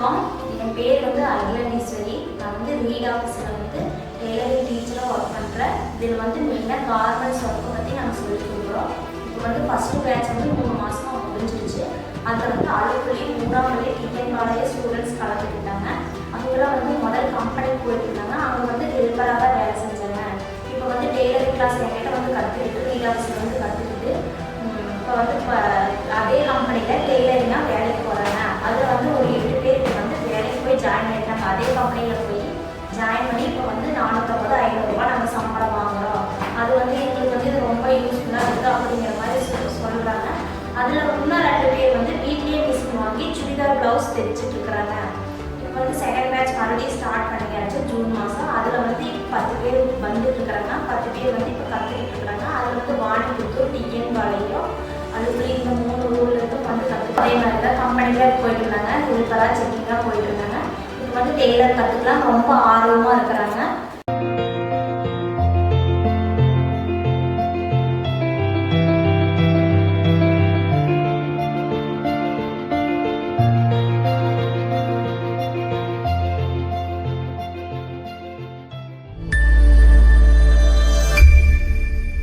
வணக்கம். என் பேர் வந்து அகிலனீஸ்வரி. நான் வந்து ரீட் ஆஃபீஸில் வந்து டெய்லரிங் டீச்சராக ஒர்க் பண்ணுறேன். இதில் வந்து மெயினாக கார்மெண்ட்ஸ் ஒர்க்கை பற்றி நாங்கள் சொல்லிக் கொடுக்குறோம். இப்போ வந்து ஃபஸ்ட்டு பேட்ச் வந்து 3 மாதமாக முடிஞ்சிருச்சு. அதில் வந்து அழுப்புலி 3ஆம் வழி டிஎன்பாளைய ஸ்டூடெண்ட்ஸ் கலந்துக்கிட்டாங்க. அவங்களாம் வந்து முதல் கம்பெனிக்கு போயிருந்தாங்க. அவங்க வந்து ஹெல்ப்பராக தான் வேலை செஞ்சாங்க. இப்போ வந்து டெய்லரிங் கிளாஸ் என்கிட்ட வந்து கற்றுக்கிட்டு ரீட் ஆஃபீஸில் வந்து கற்றுக்கிட்டு இப்போ வந்து அதே கம்பெனியில் டெய்லரிங்காக வேலைக்கு போகிறாங்க. அதில் வந்து ஒரு 8 பேர் வந்து வேலைக்கு போய் ஜாயின் பண்ணிட்டாங்க. அதே கம்பெனியில் போய் ஜாயின் பண்ணி இப்போ வந்து 450 500 நாங்கள் சம்பளம் வாங்குகிறோம். அது வந்து எங்களுக்கு வந்து இது ரொம்ப யூஸ்ஃபுல்லாக இருக்குது அப்படிங்கிற மாதிரி சொல்கிறாங்க. அதில் இன்னும் 2 பேர் வந்து வீட்லேயே மிஷின் வாங்கி சுடிதார் ப்ளவுஸ் தைச்சிட்டு இருக்கிறாங்க. இப்போ வந்து செகண்ட் பேட்ச் மறுபடியும் ஸ்டார்ட் பண்ணியாச்சு ஜூன் மாதம். அதில் வந்து 10 பேர் வந்துட்டு இருக்கிறாங்க. 10 பேர் வந்து இப்போ கற்றுக்கிட்டு இருக்கிறாங்க. அதில் வந்து வாணிபுத்தூர் டிஎன்பாளையம் அதுக்குள்ளே இந்த 3 ஊர்லேருந்தும் வந்து கற்றுக்கிட்டே அதே மாதிரி தான் கம்பெனியில் போயிட்டு இருந்தாங்க. ஹெல்ப்பராக செக்கிங்காக போயிட்டு இருந்தாங்க. இப்போ வந்து டெய்லர் கற்றுக்கலாம் ரொம்ப